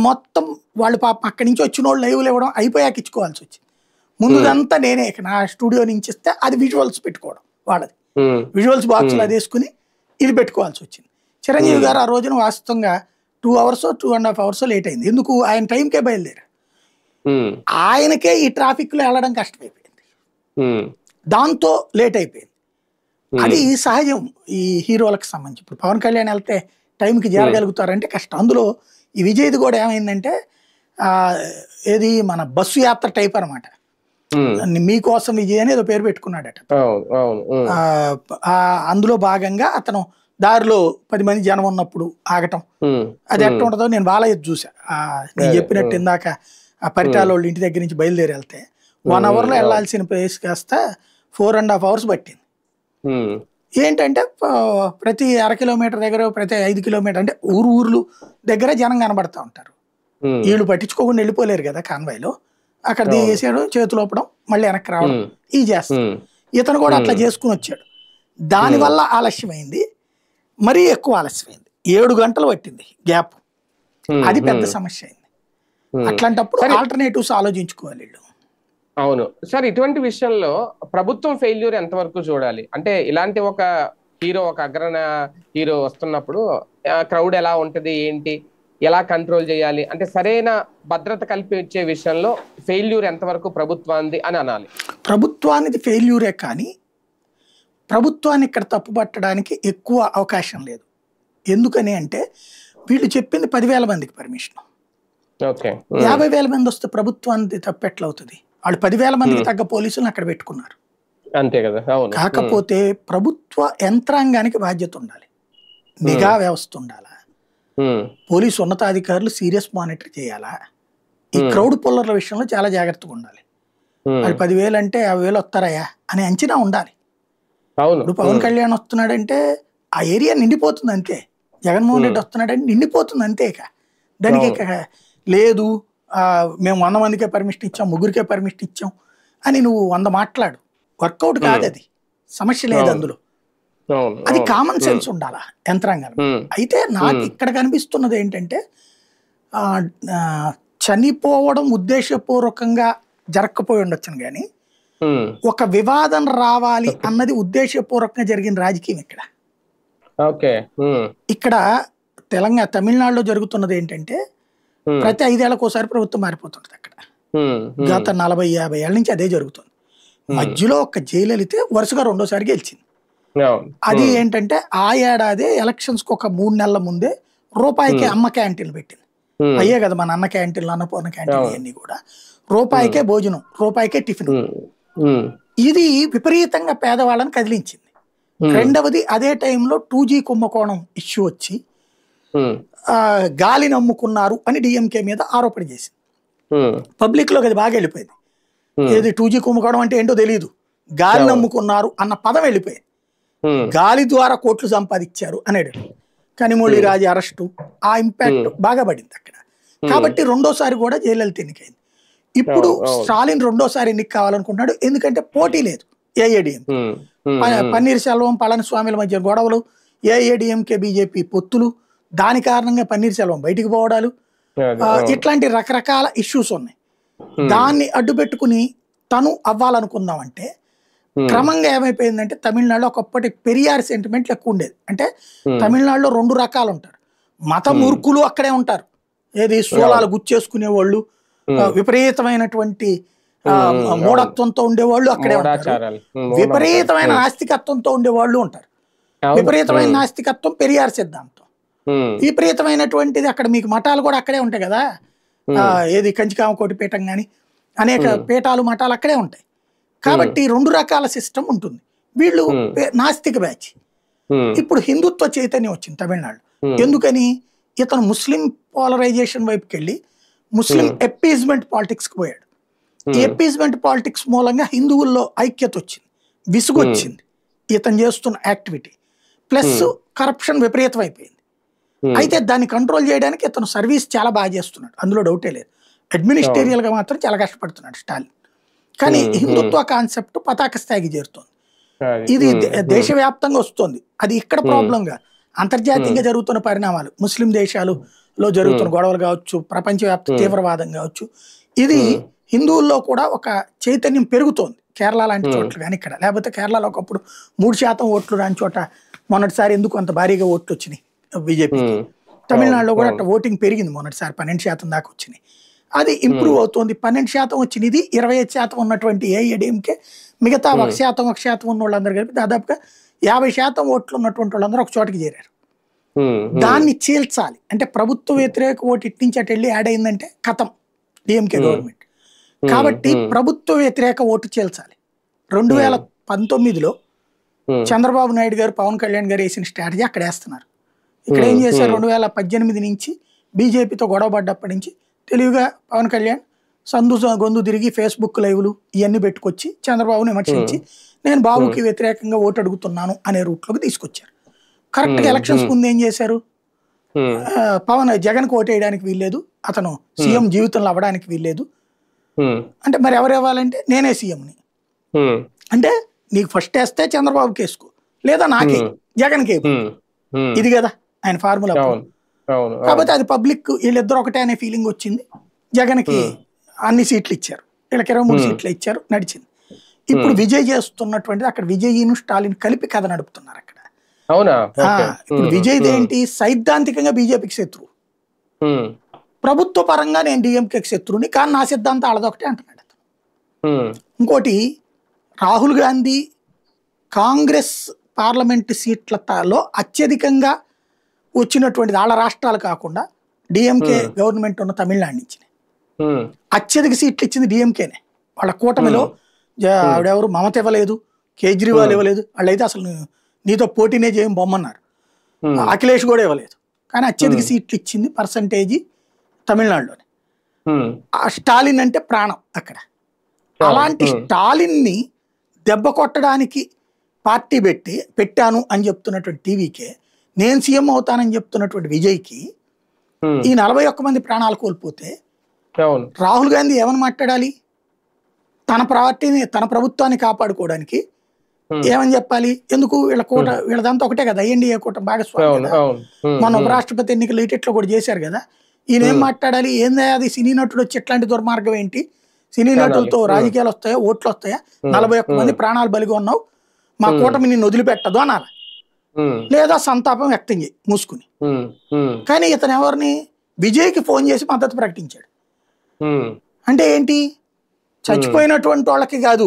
మొత్తం వాళ్ళు పాపం అక్కడి నుంచి వచ్చిన వాళ్ళు లైవ్లు ఇవ్వడం అయిపోయాక ఇచ్చుకోవాల్సి వచ్చింది. ముందుదంతా నేనే నా స్టూడియో నుంచి ఇస్తే అది విజువల్స్ పెట్టుకోవడం వాళ్ళది. విజువల్స్ బాక్స్లో అది వేసుకుని ఇది పెట్టుకోవాల్సి వచ్చింది. చిరంజీవి గారు ఆ రోజున వాస్తవంగా 2 hours 2.5 hours లేట్ అయింది. ఎందుకు? ఆయన టైంకే బయలుదేరారు. ఆయనకే ఈ ట్రాఫిక్ లో వెళ్ళడం కష్టమైపోయింది, దాంతో లేట్ అయిపోయింది. అది సహజం ఈ హీరోలకు సంబంధించి. ఇప్పుడు పవన్ కళ్యాణ్ వెళ్తే టైంకి చేరగలుగుతారంటే కష్టం. అందులో ఈ విజయ్ది కూడా ఏమైందంటే, ఏది మన బస్సు యాత్ర టైప్ అనమాట. మీకోసం విజయ్ అని ఏదో పేరు పెట్టుకున్నాడట. అందులో భాగంగా అతను దారిలో 10 మంది జనం ఉన్నప్పుడు ఆగటం, అది ఎట్లా ఉంటుందో నేను బాలయ్య చూసా. నేను చెప్పినట్టు ఇందాక ఆ పరిటాల వాళ్ళ ఇంటి దగ్గర నుంచి బయలుదేరి వెళ్తే 1 hour లో వెళ్లాల్సిన ప్లేస్ కాస్త 4.5 hours పట్టింది. ఏంటంటే ప్రతి 1/2 kilometer దగ్గర, ప్రతి 5 kilometer అంటే ఊర్లు దగ్గర జనం కనబడతా ఉంటారు. వీళ్ళు పట్టించుకోకుండా వెళ్ళిపోలేరు కదా కాన్వాయ్లో. అక్కడ దిగేసాడు, చేతులు ఒప్పడం, మళ్ళీ వెనక్కి రావడం, ఈ చేస్తాడు. ఇతను కూడా అట్లా చేసుకుని వచ్చాడు. దానివల్ల ఆలస్యమైంది, మరీ ఎక్కువ ఆలస్యమైంది. 7 గంటలు పట్టింది గ్యాప్. అది పెద్ద సమస్య అయింది. అట్లాంటప్పుడు ఆల్టర్నేటివ్స్ ఆలోచించుకోవాలి వీళ్ళు.
అవును సార్, ఇటువంటి విషయంలో ప్రభుత్వం ఫెయిల్యూర్ ఎంతవరకు చూడాలి? అంటే ఇలాంటి ఒక హీరో, ఒక అగ్రణ హీరో వస్తున్నప్పుడు క్రౌడ్ ఎలా ఉంటది, ఏంటి, ఎలా కంట్రోల్ చేయాలి అంటే సరైన భద్రత కల్పించే విషయంలో ఫెయిల్యూర్ ఎంతవరకు ప్రభుత్వానికి అని అనాలి?
ప్రభుత్వానికి ఫెయిల్యూరే, కానీ ప్రభుత్వాన్ని ఇక్కడ తప్పు పట్టడానికి ఎక్కువ అవకాశం లేదు. ఎందుకని అంటే వీళ్ళు చెప్పింది 10,000 మందికి పర్మిషన్. 50,000 మంది వస్తే ప్రభుత్వానికి తప్పు ఎట్లా అవుతుంది? వాళ్ళు 10,000 మందికి తగ్గ పోలీసులను అక్కడ పెట్టుకున్నారు.
అంతే కదా, అవును.
కాకపోతే ప్రభుత్వ యంత్రాంగానికి బాధ్యత ఉండాలి, నిఘా వ్యవస్థ ఉండాలా, పోలీసు ఉన్నతాధికారులు సీరియస్ మానిటర్ చేయాలా, ఈ క్రౌడ్ పుల్లర్ల విషయంలో చాలా జాగ్రత్తగా ఉండాలి. అది 10,000 అంటే 50,000 వస్తారయా అనే అంచనా ఉండాలి. ఇప్పుడు పవన్ కళ్యాణ్ వస్తున్నాడంటే ఆ ఏరియా నిండిపోతుంది అంతే, జగన్మోహన్ రెడ్డి వస్తున్నాడంటే నిండిపోతుంది అంతే. ఇక దానికి ఇక లేదు మేము 100 మందికే పర్మిషన్ ఇచ్చాం, ముగ్గురికే పర్మిషన్ ఇచ్చాం అని నువ్వు 100 మాట్లాడు, వర్కౌట్ కాదు, అది సమస్య లేదు అందులో. అది కామన్ సెన్స్ ఉండాలా యంత్రాంగం. అయితే నాకు ఇక్కడ కనిపిస్తున్నది ఏంటంటే చనిపోవడం ఉద్దేశపూర్వకంగా జరగకపోయి ఉండొచ్చును కానీ ఒక వివాదం రావాలి అన్నది ఉద్దేశపూర్వకంగా జరిగిన రాజకీయం ఇక్కడ. ఇక్కడ తమిళనాడులో జరుగుతున్నది ఏంటంటే ప్రతి 5 ఏళ్లకు ఒకసారి ప్రభుత్వం మారిపోతుంది అక్కడ. గత 40-50 ఏళ్ల నుంచి అదే జరుగుతుంది. మధ్యలో ఒక జయలలిత వరుసగా 2వ సారి గెలిచింది. అది ఏంటంటే ఆ ఏడాది ఎలక్షన్స్ కు ఒక 3 నెలల ముందే రూపాయికే అమ్మ క్యాంటీన్లు పెట్టింది. అయ్యే కదా మన అన్న క్యాంటీన్లు, అన్నపూర్ణ క్యాంటీన్లు ఇవన్నీ కూడా రూపాయికే భోజనం, రూపాయికే టిఫిన్. ఇది విపరీతంగా పేదవాళ్ళని కదిలించింది. రెండవది అదే టైంలో 2G కుంభకోణం ఇష్యూ వచ్చి గాలి నమ్ముకున్నారు అని డిఎంకే మీద ఆరోపణ చేసింది. పబ్లిక్ లోకి అది బాగా వెళ్ళిపోయింది. ఏది 2G కుంభకోణం అంటే ఏంటో తెలియదు, గాలి నమ్ముకున్నారు అన్న పదం వెళ్ళిపోయింది. గాలి ద్వారా కోట్లు సంపాదించారు అనేది కనిమొళి రాజు అరెస్టు, ఆ ఇంపాక్ట్ బాగా పడింది అక్కడ. కాబట్టి 2వ సారి కూడా జయలలిత ఎన్నికైంది. ఇప్పుడు స్టాలిన్ 2వ సారి ఎన్నిక కావాలనుకుంటున్నాడు, ఎందుకంటే పోటీ లేదు. ఏఐడిఎం పన్నీర్ సెల్వం పళనిస్వామిల మధ్య గొడవలు, ఏఐడిఎంకే బీజేపీ పొత్తులు, దాని కారణంగా పన్నీర్ సెల్వం బయటికి పోవడాలు, ఇట్లాంటి రకరకాల ఇష్యూస్ ఉన్నాయి. దాన్ని అడ్డుపెట్టుకుని తను అవ్వాలనుకుందామంటే క్రమంగా ఏమైపోయిందంటే తమిళనాడులో ఒకప్పటి పెరియార్ సెంటిమెంట్లు ఎక్కువ ఉండేది. అంటే తమిళనాడులో 2 రకాలు ఉంటారు, మత మూర్ఖులు అక్కడే ఉంటారు, ఏది సోలాలు గుచ్చేసుకునే వాళ్ళు, విపరీతమైనటువంటి మూఢత్వంతో ఉండేవాళ్ళు అక్కడే ఉంటారు, విపరీతమైన నాస్తికత్వంతో ఉండేవాళ్ళు ఉంటారు. విపరీతమైన నాస్తికత్వం పెరియార్ సిద్ధాంతం, విపరీతమైనటువంటిది అక్కడ మీకు మఠాలు కూడా అక్కడే ఉంటాయి కదా, ఏది కంచికామకోటి పీఠం కానీ అనేక పీఠాలు మఠాలు అక్కడే ఉంటాయి. కాబట్టి 2 రకాల సిస్టమ్ ఉంటుంది. వీళ్ళు నాస్తిక బ్యాచ్. ఇప్పుడు హిందుత్వ చైతన్యం వచ్చింది తమిళనాడు. ఎందుకని? ఇతను ముస్లిం పోలరైజేషన్ వైపుకి వెళ్ళి ముస్లిం ఎప్పీజ్మెంట్ పాలిటిక్స్కి పోయాడు. ఈ ఎప్పీజ్మెంట్ పాలిటిక్స్ మూలంగా హిందువుల్లో ఐక్యత వచ్చింది, విసుగు వచ్చింది ఇతను చేస్తున్న యాక్టివిటీ. ప్లస్ కరప్షన్ విపరీతం అయిపోయింది. అయితే దాన్ని కంట్రోల్ చేయడానికి ఇతను సర్వీస్ చాలా బాగా చేస్తున్నాడు, అందులో డౌటే లేదు. అడ్మినిస్ట్రేరియల్ గా మాత్రం చాలా కష్టపడుతున్నాడు స్టాలిన్. కానీ హిందుత్వ కాన్సెప్ట్ పతాక స్థాయికి చేరుతోంది. ఇది దేశవ్యాప్తంగా వస్తుంది. అది ఇక్కడ ప్రాబ్లంగా అంతర్జాతీయంగా జరుగుతున్న పరిణామాలు, ముస్లిం దేశాలలో జరుగుతున్న గొడవలు కావచ్చు, ప్రపంచవ్యాప్త తీవ్రవాదం కావచ్చు, ఇది హిందువుల్లో కూడా ఒక చైతన్యం పెరుగుతోంది. కేరళ లాంటి చోట్ల కానీ ఇక్కడ, లేకపోతే కేరళలో ఒకప్పుడు 3% ఓట్లు రాని చోట మొన్నటిసారి ఎందుకు అంత భారీగా ఓట్లు వచ్చినాయి బీజేపీకి. తమిళనాడులో కూడా అట్లా ఓటింగ్ పెరిగింది, మొన్నటిసారి 12% దాకా వచ్చినాయి. అది ఇంప్రూవ్ అవుతుంది. 12% వచ్చింది. ఇది 25% ఉన్నటువంటి ఏఐడిఎంకే మిగతా 1% ఉన్న వాళ్ళందరూ కలిపి దాదాపుగా 50% ఓట్లు ఉన్నటువంటి వాళ్ళందరూ ఒక చోటకి చేరారు. దాన్ని చీల్చాలి అంటే ప్రభుత్వ వ్యతిరేక ఓటు ఇటు నుంచి అటు వెళ్ళి యాడ్ అయిందంటే కథం డిఎంకే గవర్నమెంట్. కాబట్టి ప్రభుత్వ వ్యతిరేక ఓటు చీల్చాలి. 2019లో చంద్రబాబు నాయుడు గారు, పవన్ కళ్యాణ్ గారు వేసిన స్ట్రాటజీ అక్కడ వేస్తున్నారు. ఇక్కడ ఏం చేశారు? 2018 నుంచి బీజేపీతో గొడవ పడ్డప్పటి నుంచి తెలివిగా పవన్ కళ్యాణ్ గొంతు తిరిగి ఫేస్బుక్ లైవ్లు ఇవన్నీ పెట్టుకొచ్చి చంద్రబాబుని విమర్శించి నేను బాబుకి వ్యతిరేకంగా ఓటు అడుగుతున్నాను అనే రూట్లోకి తీసుకొచ్చారు. కరెక్ట్గా ఎలక్షన్స్ ముందు ఏం చేశారు? జగన్కి ఓటు వేయడానికి వీల్లేదు, అతను సీఎం జీవితంలో అవ్వడానికి వీల్లేదు అంటే మరి ఎవరు ఇవ్వాలంటే నేనే సీఎంని అంటే నీకు ఫస్ట్ వేస్తే చంద్రబాబుకి వేసుకో, లేదా నాకే జగన్కి. ఇది కదా ఆయన ఫార్ములా. కాబట్టి అది పబ్లిక్ వీళ్ళిద్దరు ఒకటే అనే ఫీలింగ్ వచ్చింది. జగన్కి అన్ని సీట్లు ఇచ్చారు, వీళ్ళకి 23 సీట్లు ఇచ్చారు, నడిచింది. ఇప్పుడు విజయ్ చేస్తున్నటువంటిది అక్కడ విజయ్ను స్టాలిన్ కలిపి కథ నడుపుతున్నారు అక్కడ. ఇప్పుడు విజయ్ ఏంటి? సైద్ధాంతికంగా బీజేపీకి శత్రువు, ప్రభుత్వ పరంగా నేను డిఎంకేకి శత్రువుని, కానీ నా సిద్ధాంతం అడదొకటే అంటున్నాడు అతను. ఇంకోటి రాహుల్ గాంధీ కాంగ్రెస్ పార్లమెంట్ సీట్లలో అత్యధికంగా వచ్చినటువంటిది వాళ్ళ రాష్ట్రాలు కాకుండా డిఎంకే గవర్నమెంట్ ఉన్న తమిళనాడు నుంచి అత్యధిక సీట్లు ఇచ్చింది డిఎంకేనే. వాళ్ళ కూటమిలో ఆవిడెవరు మమత ఇవ్వలేదు, కేజ్రీవాల్ ఇవ్వలేదు, వాళ్ళైతే అసలు నీతో పోటీనే చేయం బొమ్మన్నారు. అఖిలేష్ కూడా ఇవ్వలేదు. కానీ అత్యధిక సీట్లు ఇచ్చింది పర్సంటేజీ తమిళనాడులోనే. ఆ స్టాలిన్ అంటే ప్రాణం అక్కడ. అలాంటి స్టాలిన్ని దెబ్బ కొట్టడానికి పార్టీ పెట్టాను అని చెప్తున్నటువంటి టీవీకే, నేను సీఎం అవుతానని చెప్తున్నటువంటి విజయ్కి ఈ 41 మంది ప్రాణాలు కోల్పోతే రాహుల్ గాంధీ ఏమని మాట్లాడాలి? తన పార్టీని తన ప్రభుత్వాన్ని కాపాడుకోవడానికి ఏమని చెప్పాలి? ఎందుకు వీళ్ళదంతా ఒకటే కదా, ఎన్డీఏ కూటమి భాగస్వామి. మన ఉపరాష్ట్రపతి ఎన్నికలు ఇట్లో కూడా చేశారు కదా. ఈయన ఏం మాట్లాడాలి? ఏందా అది సినీ నటుడు వచ్చి ఎట్లాంటి దుర్మార్గం ఏంటి? సినీ నటులతో రాజకీయాలు వస్తాయా, ఓట్లు వస్తాయా? 41 మంది ప్రాణాలు బలిగా ఉన్నావు, మా కూటమి నిన్ను వదిలిపెట్టదు అనాలి, లేదా సంతాపం వ్యక్తం చేయి మూసుకుని. కానీ ఇతను ఎవరిని? విజయ్కి ఫోన్ చేసి మద్దతు ప్రకటించాడు. అంటే ఏంటి? చచ్చిపోయినటువంటి వాళ్ళకి కాదు,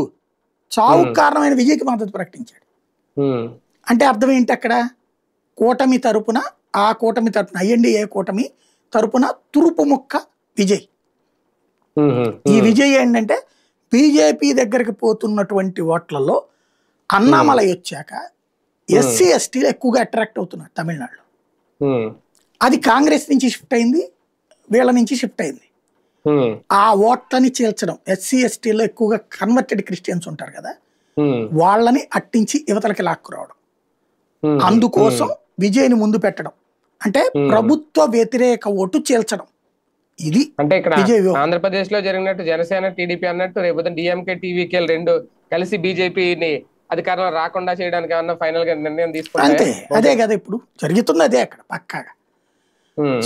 చావుకు కారణమైన విజయ్కి మద్దతు ప్రకటించాడు. అంటే అర్థం ఏంటి అక్కడ? కూటమి తరపున, ఆ కూటమి తరపున, ఎన్డీఏ కూటమి తరపున తురుపు ముక్క విజయ్. ఈ విజయ్ ఏంటంటే బీజేపీ దగ్గరికి పోతున్నటువంటి ఓట్లలో అన్నామలై వచ్చాక ఎస్సీ ఎస్టీలు ఎక్కువగా అట్రాక్ట్ అవుతున్నారు తమిళనాడులో. అది కాంగ్రెస్ నుంచి షిఫ్ట్ అయింది, వీళ్ళ నుంచి షిఫ్ట్ అయింది. ఆ ఓట్లని చీల్చడం, ఎస్సీ ఎస్టీలో ఎక్కువగా కన్వర్టెడ్ క్రిస్టియన్స్ ఉంటారు కదా, వాళ్ళని అట్టించి యువతలకి లాక్కురావడం. అందుకోసం విజయ్ని ముందు పెట్టడం అంటే ప్రభుత్వ వ్యతిరేక ఓటు చీల్చడం. ఇది
అంటే ఇక్కడ ఆంధ్రప్రదేశ్ లో జరిగినట్టు జనసేన టీడీపీ అన్నట్టు రేపు డిఎంకే టీవీకే రెండు కలిసి బీజేపీని అధికారంలో రాకుండా చేయడానికి ఏమన్నా ఫైనల్ గా నిర్ణయం తీసుకుంటే
అంతే. అదే కదా ఇప్పుడు జరుగుతుంది. అదే అక్కడ పక్కాగా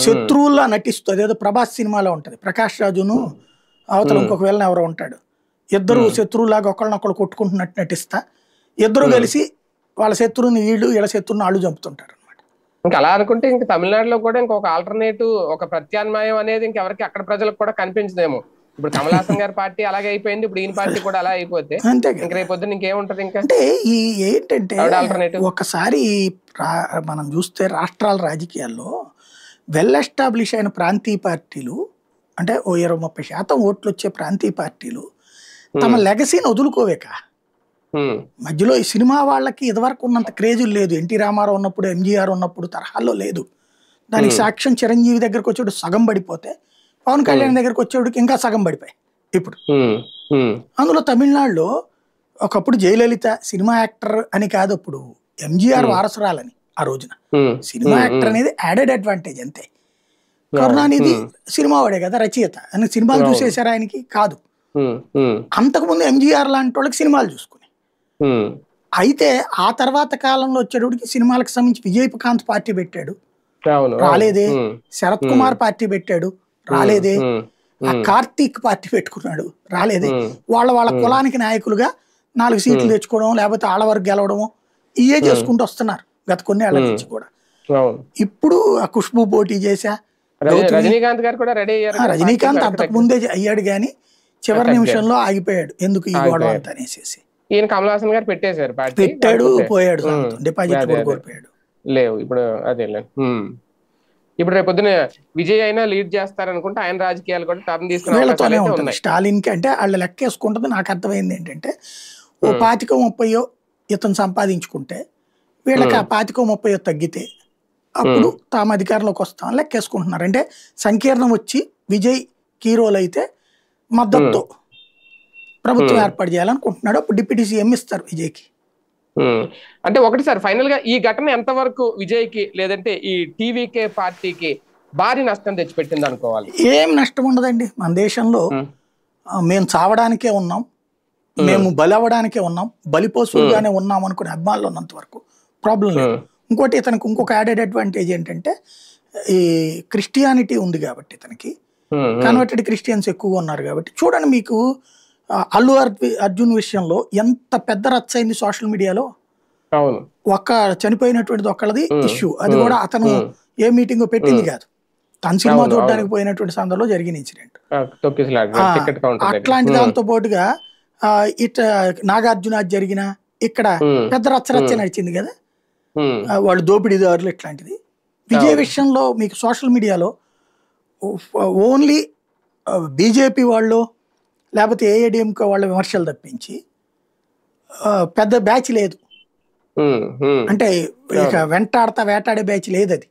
శత్రువుల్లా నటిస్తూ, అదేదో ప్రభాస్ సినిమాలో ఉంటది, ప్రకాష్ రాజును అవతల ఇంకొక వేళ ఎవరో ఉంటాడు, ఇద్దరు శత్రువులాగా ఒకళ్ళనొకళ్ళు కొట్టుకుంటున్నట్టు నటిస్తా, ఇద్దరు కలిసి వాళ్ళ శత్రువుని వీళ్ళ శత్రువుని వాళ్ళు చంపుతుంటారు అనమాట.
ఇంకా అలా అనుకుంటే ఇంకా తమిళనాడులో కూడా ఇంకొక ఆల్టర్నేటివ్, ఒక ప్రత్యామ్నాయం అనేది ఇంకెవరికి అక్కడ ప్రజలకు కూడా కనిపించదేమో. ఇప్పుడు కమల్ హాసన్ గారి పార్టీ అలాగే అయిపోయింది, ఇప్పుడు ఈయన పార్టీ కూడా అలా అయిపోతే ఇంకా రేపు పొద్దున ఇంకేముంటది? ఇంకా
అంటే ఈ ఏంటంటే ఒకసారి మనం చూస్తే రాష్ట్రాల రాజకీయాల్లో వెల్ ఎస్టాబ్లిష్ అయిన ప్రాంతీయ పార్టీలు, అంటే ఓ 20-30% ఓట్లు వచ్చే ప్రాంతీయ పార్టీలు తమ లెగసీని వదులుకోవేక. మధ్యలో ఈ సినిమా వాళ్ళకి ఇదివరకు ఉన్నంత క్రేజులు లేదు. ఎన్టీ రామారావు ఉన్నప్పుడు, ఎంజీఆర్ ఉన్నప్పుడు తరహాల్లో లేదు. దానికి సాక్ష్యం చిరంజీవి దగ్గరకు వచ్చేప్పుడు సగం పడిపోతే, పవన్ కళ్యాణ్ దగ్గరకు వచ్చేవాడికి ఇంకా సగం పడిపోయాయి ఇప్పుడు. అందులో తమిళనాడులో ఒకప్పుడు జయలలిత సినిమా యాక్టర్ అని కాదు, అప్పుడు ఎంజీఆర్ వారసురాలని ఆ రోజున. సినిమా యాక్టర్ అనేది యాడెడ్ అడ్వాంటేజ్ అంతే. కరుణానిధి సినిమా వాడే కదా, రచయిత అని సినిమాలు చూసేశారు ఆయనకి కాదు. అంతకుముందు ఎంజీఆర్ లాంటి వాళ్ళకి సినిమాలు చూసుకుని. అయితే ఆ తర్వాత కాలంలో వచ్చేటప్పటికి సినిమాలకు సంబంధించి విజయకాంత్ పార్టీ పెట్టాడు, రాలేదే. శరత్ కుమార్ పార్టీ పెట్టాడు, రాలేదే. ఆ కార్తీక్ పార్టీ పెట్టుకున్నాడు, రాలేదే. వాళ్ళ కులానికి నాయకులుగా 4 సీట్లు తెచ్చుకోవడం, లేకపోతే ఆడవరకు గెలవడము ఇవే చేసుకుంటూ వస్తున్నారు గత కొన్ని ఏళ్ల నుంచి కూడా. ఇప్పుడు ఆ ఖుష్బూ పోటీ చేశా,
రజనీకాంత్ గారు కూడా రెడీ అయ్యారు.
రజనీకాంత్ అంతకు ముందే అయ్యాడు కానీ చివరి నిమిషంలో ఆగిపోయాడు. ఎందుకు ఈ గొడవ అంతా అనేసి
ఈయన కమల్ హాసన్ గారు పెట్టేశారు,
పెట్టాడు, పోయాడు, డిపాజిట్ కూడా కోల్పోయాడు.
లేవు ఇప్పుడు. అదే ఇప్పుడు రేపు పొద్దున విజయ్ అయినా లీడ్ చేస్తారనుకుంటే ఆయన రాజకీయాలు కూడా టర్న్
తీసుకునే ఉంటుంది. స్టాలిన్ కి అంటే వాళ్ళు లెక్కేసుకుంటుంది. నాకు అర్థమైంది ఏంటంటే ఓ 25-30 ఇతను సంపాదించుకుంటే వీళ్ళకి ఆ 25-30 తగ్గితే అప్పుడు తాము అధికారంలోకి వస్తామని లెక్కేసుకుంటున్నారు. అంటే సంకీర్ణం వచ్చి విజయ్ కీరోలు అయితే మద్దతుతో ప్రభుత్వం ఏర్పాటు చేయాలనుకుంటున్నాడు. అప్పుడు డిప్యూటీ సీఎం ఇస్తారు విజయ్కి.
అంటే ఒకటి సార్, ఫైనల్ గా ఈ ఘటన ఎంతవరకు విజయ్కి లేదంటే ఈ టీవీకే పార్టీకి భారీ నష్టం తెచ్చిపెట్టింది అనుకోవాలి?
ఏం నష్టం ఉండదండి. మన దేశంలో మేము చావడానికే ఉన్నాం, మేము బలి అవ్వడానికే ఉన్నాం, బలిపోసులుగానే ఉన్నాం అనుకునే అభిమానులు ఉన్నంత వరకు ప్రాబ్లం లేదు. ఇంకోటి ఇతనికి ఇంకొక యాడెడ్ అడ్వాంటేజ్ ఏంటంటే ఈ క్రిస్టియానిటీ ఉంది కాబట్టి, ఇతనికి కన్వర్టెడ్ క్రిస్టియన్స్ ఎక్కువగా ఉన్నారు కాబట్టి. చూడండి, మీకు అల్లు అర్జున్ విషయంలో ఎంత పెద్ద రచ్చ అయింది సోషల్ మీడియాలో. ఒక్క చనిపోయినటువంటిది ఒక్కళ్ళది ఇష్యూ, అది కూడా అతను ఏ మీటింగ్ పెట్టింది కాదు, తన సినిమా చూడడానికి పోయినటువంటి సందర్భంలో జరిగిన ఇన్సిడెంట్. అట్లాంటి దాంతో పాటుగా నాగార్జున జరిగిన ఇక్కడ పెద్ద రచ్చ నడిచింది కదా, వాళ్ళు దోపిడీదారులు ఇట్లాంటిది. విజయ్ విషయంలో మీకు సోషల్ మీడియాలో ఓన్లీ బీజేపీ వాళ్ళు లేకపోతే ఏఐడిఎంకే వాళ్ళ విమర్శలు తప్పించి పెద్ద బ్యాచ్ లేదు.
ఉమ్, ఉమ్,
అంటే ఇక
అవును.
వెంటాడతా వేటాడే బ్యాచ్ లేదు అది.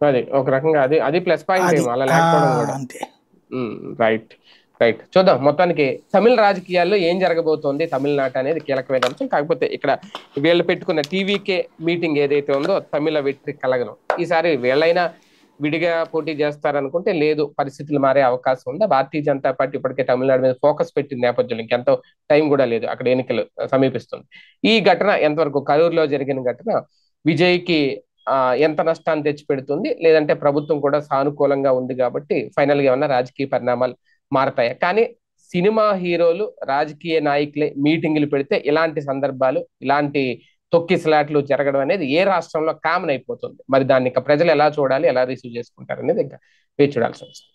అది ఒక రకంగా అది అది ప్లస్ పాయింట్
అది
ఏమో అలా లేకపోవడం కూడా.
అంతే.
Right, right. చూద్దాం మొత్తానికి తమిళ రాజకీయాల్లో ఏం జరగబోతోంది తమిళనాట అనేది కీలకమైన అంశం. కాకపోతే ఇక్కడ వీళ్ళు పెట్టుకున్న టీవీకే మీటింగ్ ఏదైతే ఉందో తమిళ వెట్రి కలగనం, ఈసారి వీళ్ళైనా విడిగా పోటీ చేస్తారనుకుంటే లేదు, పరిస్థితులు మారే అవకాశం ఉంది. భారతీయ జనతా పార్టీ ఇప్పటికే తమిళనాడు మీద ఫోకస్ పెట్టిన నేపథ్యంలో ఇంకెంతో టైం కూడా లేదు, అక్కడ ఎన్నికలు సమీపిస్తుంది. ఈ ఘటన ఎంతవరకు కరూరులో జరిగిన ఘటన విజయ్కి ఆ ఎంత నష్టాన్ని తెచ్చిపెడుతుంది, లేదంటే ప్రభుత్వం కూడా సానుకూలంగా ఉంది కాబట్టి ఫైనల్ గా ఏమన్నా రాజకీయ పరిణామాలు మారతాయి. కానీ సినిమా హీరోలు రాజకీయ నాయకులే మీటింగులు పెడితే ఇలాంటి సందర్భాలు, ఇలాంటి తొక్కిసలాట్లు జరగడం అనేది ఏ రాష్ట్రంలో కామన్ అయిపోతుంది. మరి దాన్ని ఇంకా ప్రజలు ఎలా చూడాలి, ఎలా రిసీవ్ చేసుకుంటారు అనేది ఇంకా వేచి చూడాల్సి వస్తుంది.